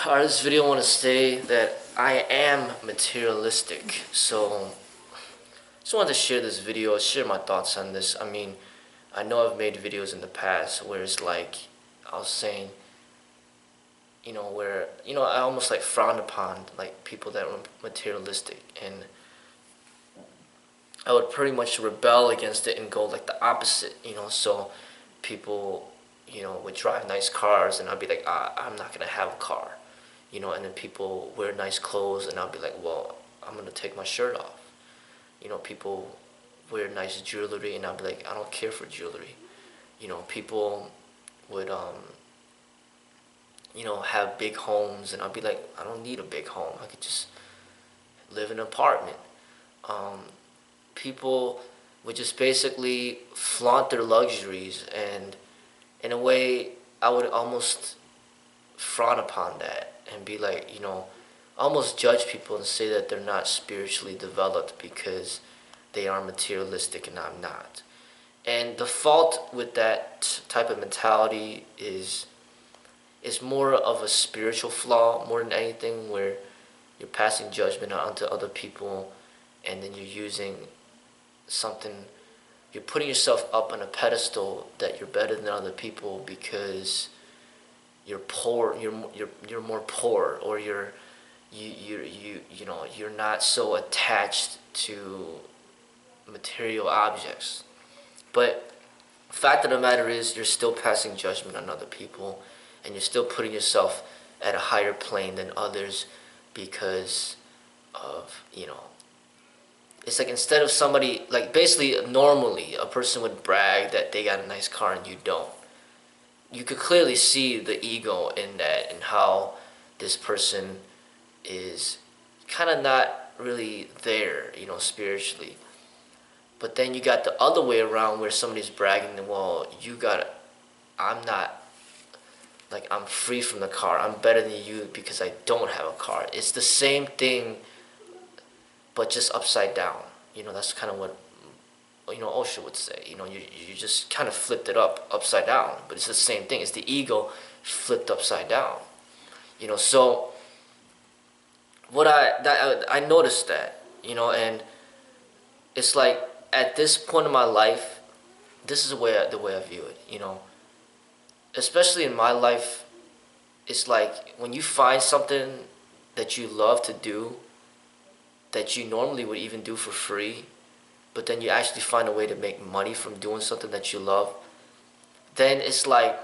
This video I want to say that I am materialistic. So, just wanted to share this video, share my thoughts on this. I mean, I know I've made videos in the past where it's like I was saying, where I almost like frowned upon like people that were materialistic, and I would pretty much rebel against it and go like the opposite. So people, would drive nice cars, and I'd be like, I'm not gonna have a car. And then people wear nice clothes, and I'll be like, well, I'm gonna take my shirt off. People wear nice jewelry, and I'll be like, I don't care for jewelry. People would, have big homes, and I'll be like, I don't need a big home. I could just live in an apartment. Um, People would just basically flaunt their luxuries, and in a way, I would almost frown upon that and be like, almost judge people and say that they're not spiritually developed because they are materialistic and I'm not. And the fault with that type of mentality is more of a spiritual flaw more than anything, where you're passing judgment onto other people, and then you're using something, you're putting yourself up on a pedestal that you're better than other people because you're poor, you're more poor, or you're not so attached to material objects. But the fact of the matter is, you're still passing judgment on other people, and you're still putting yourself at a higher plane than others because of, it's like instead of somebody, like basically normally a person would brag that they got a nice car and you don't. You could clearly see the ego in that, and how this person is kind of not really there, spiritually. But then you got the other way around where somebody's bragging, well, I'm not, like, I'm free from the car. I'm better than you because I don't have a car. It's the same thing, but just upside down. That's kind of what, Osho would say. You just kind of flipped it upside down, but it's the same thing. It's the ego flipped upside down. So what I noticed that, and it's like at this point in my life, this is the way I view it. Especially in my life, it's like when you find something that you love to do, that you normally would even do for free, but then you actually find a way to make money from doing something that you love, then it's like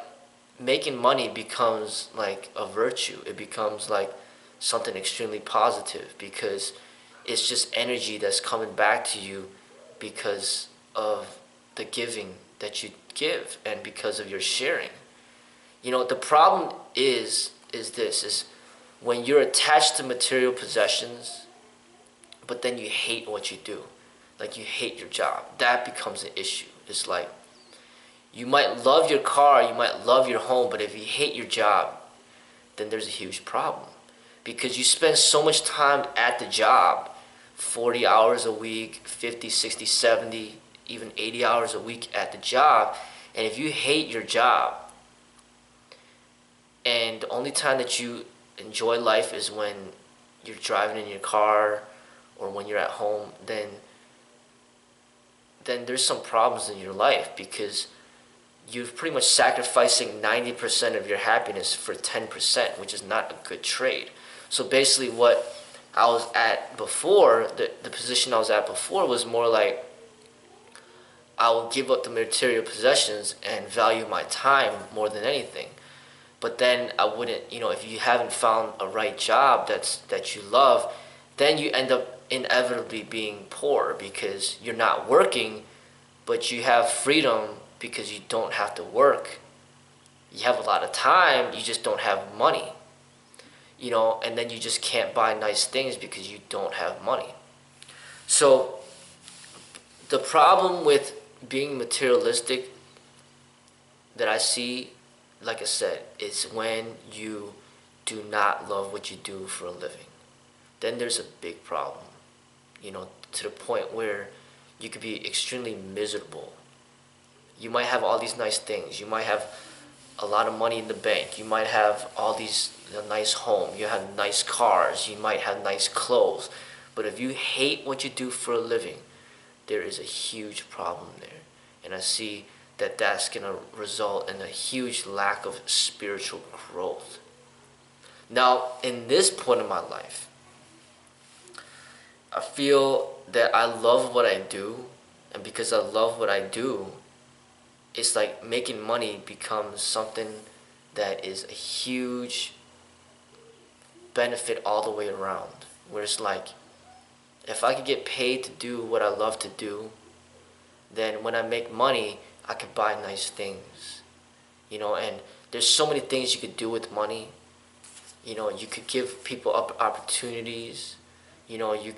making money becomes like a virtue. It becomes like something extremely positive because it's just energy that's coming back to you because of the giving that you give and because of your sharing. The problem is when you're attached to material possessions, but then you hate what you do. Like you hate your job. That becomes an issue. It's like you might love your car, you might love your home, but if you hate your job, then there's a huge problem. Because you spend so much time at the job, 40 hours a week, 50, 60, 70, even 80 hours a week at the job. And if you hate your job, and the only time that you enjoy life is when you're driving in your car or when you're at home, then there's some problems in your life, because you're pretty much sacrificing 90% of your happiness for 10%, which is not a good trade. So basically what I was at before, the position I was at before was more like I will give up the material possessions and value my time more than anything. But then I wouldn't, if you haven't found a right job that you love, then you end up inevitably being poor because you're not working, but you have freedom because you don't have to work. You have a lot of time, you just don't have money. And then you just can't buy nice things because you don't have money. So the problem with being materialistic that I see, like I said, is when you do not love what you do for a living. Then there's a big problem, to the point where you could be extremely miserable. You might have all these nice things. You might have a lot of money in the bank. You might have all these nice home. You have nice cars. You might have nice clothes. But if you hate what you do for a living, there is a huge problem there. And I see that that's going to result in a huge lack of spiritual growth. Now, in this point in my life, I feel that I love what I do. And because I love what I do, it's like making money becomes something that is a huge benefit all the way around. Where it's like, if I could get paid to do what I love to do, then when I make money, I could buy nice things. And there's so many things you could do with money. You could give people opportunities. You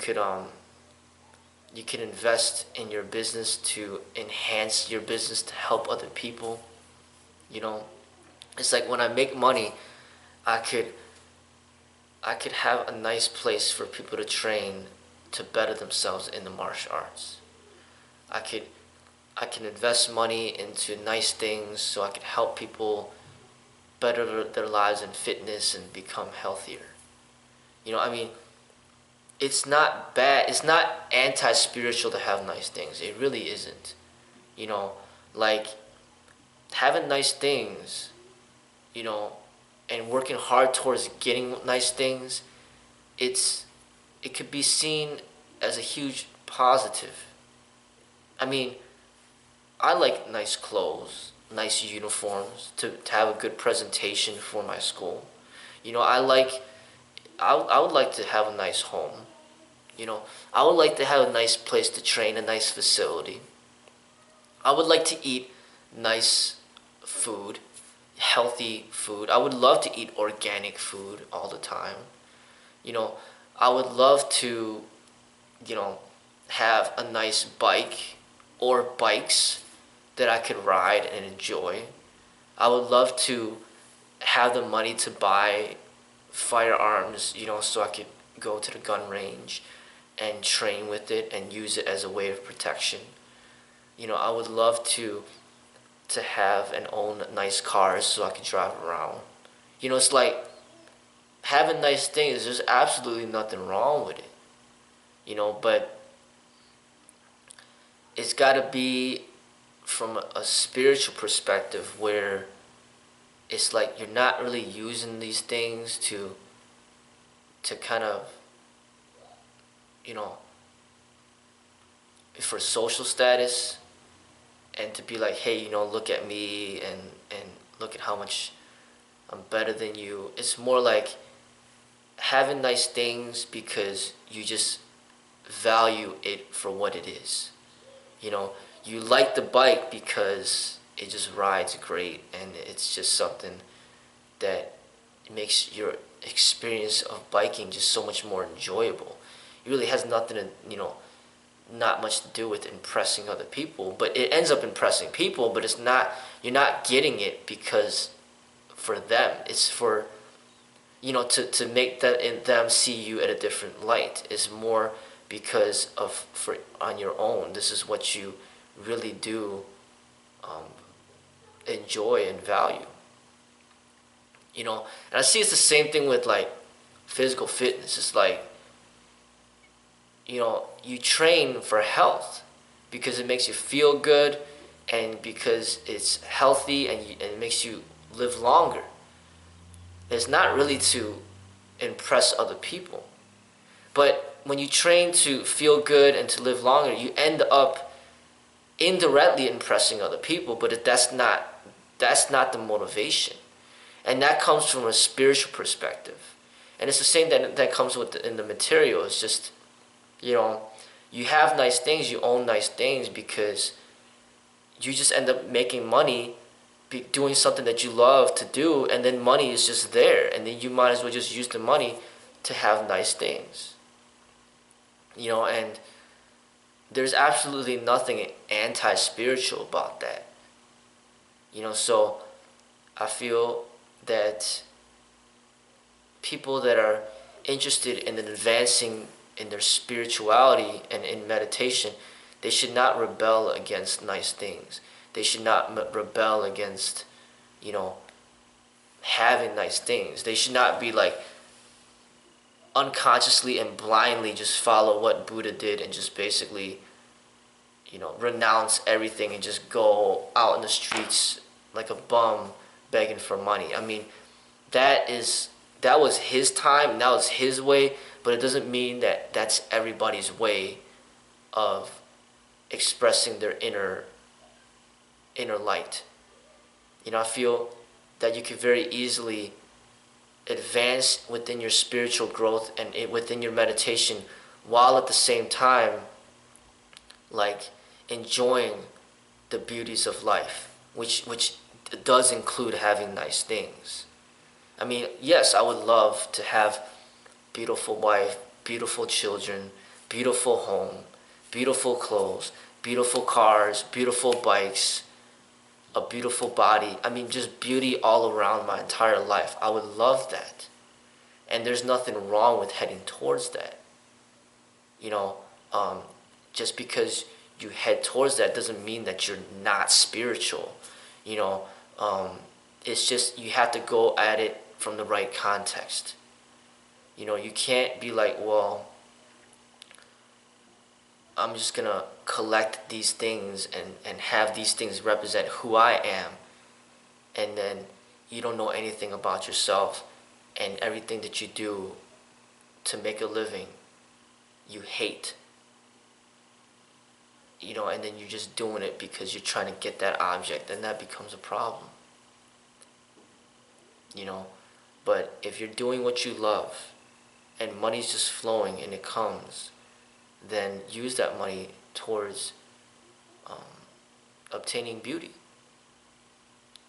could invest in your business to enhance your business to help other people. It's like when I make money, I could have a nice place for people to train to better themselves in the martial arts. I can invest money into nice things so I can help people better their lives in fitness and become healthier. It's not bad. It's not anti-spiritual to have nice things. It really isn't. Like having nice things, and working hard towards getting nice things, it could be seen as a huge positive. I like nice clothes, nice uniforms, to have a good presentation for my school. I would like to have a nice home. I would like to have a nice place to train, a nice facility. I would like to eat nice food, healthy food. I would love to eat organic food all the time. I would love to, have a nice bike or bikes that I could ride and enjoy. I would love to have the money to buy firearms, so I could go to the gun range and train with it and use it as a way of protection. I would love to have and own nice cars so I could drive around. It's like having nice things, there's absolutely nothing wrong with it. But it's got to be from a spiritual perspective where it's like you're not really using these things to kind of, for social status, and to be like, hey, look at me and look at how much I'm better than you. It's more like having nice things because you just value it for what it is. You like the bike because it just rides great, and it's just something that makes your experience of biking just so much more enjoyable. It really has nothing to, not much to do with impressing other people, but it ends up impressing people, but you're not getting it because for them. It's for, to make that in them see you at a different light. It's more because for on your own, this is what you really do enjoy and value. And I see it's the same thing with like physical fitness. It's like, you train for health because it makes you feel good and because it's healthy and it makes you live longer. It's not really to impress other people. But when you train to feel good and to live longer, you end up indirectly impressing other people, but that's not the motivation. And that comes from a spiritual perspective. And it's the same that comes in the material. It's just, you have nice things, you own nice things because you just end up making money doing something that you love to do, and then money is just there, and then you might as well just use the money to have nice things. And there's absolutely nothing anti-spiritual about that. So I feel that people that are interested in advancing in their spirituality and in meditation, they should not rebel against nice things. They should not rebel against, having nice things. They should not be like unconsciously and blindly just follow what Buddha did and just basically, renounce everything and just go out in the streets like a bum begging for money. I mean, that was his time, that was his way, but it doesn't mean that that's everybody's way of expressing their inner light. I feel that you could very easily advance within your spiritual growth and within your meditation while at the same time like enjoying the beauties of life, which does include having nice things. I mean, yes, I would love to have beautiful wife, beautiful children, beautiful home, beautiful clothes, beautiful cars, beautiful bikes, a beautiful body. I mean, just beauty all around my entire life. I would love that. And there's nothing wrong with heading towards that. You know, just because you head towards that doesn't mean that you're not spiritual. You know, it's just you have to go at it from the right context. You can't be like, well, I'm just gonna collect these things and have these things represent who I am, and then you don't know anything about yourself, and everything that you do to make a living, you hate. And then you're just doing it because you're trying to get that object, and that becomes a problem. But if you're doing what you love, and money's just flowing and it comes, then use that money towards obtaining beauty.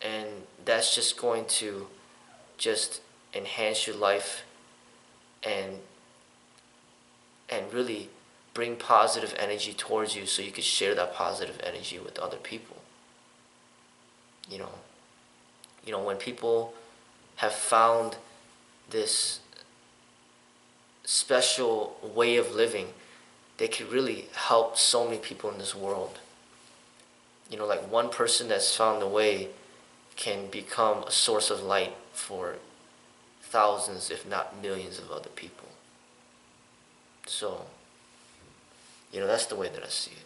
And that's just going to just enhance your life and really bring positive energy towards you so you can share that positive energy with other people. When people have found this special way of living, they could really help so many people in this world. Like one person that's found a way can become a source of light for thousands, if not millions of other people. So, that's the way that I see it.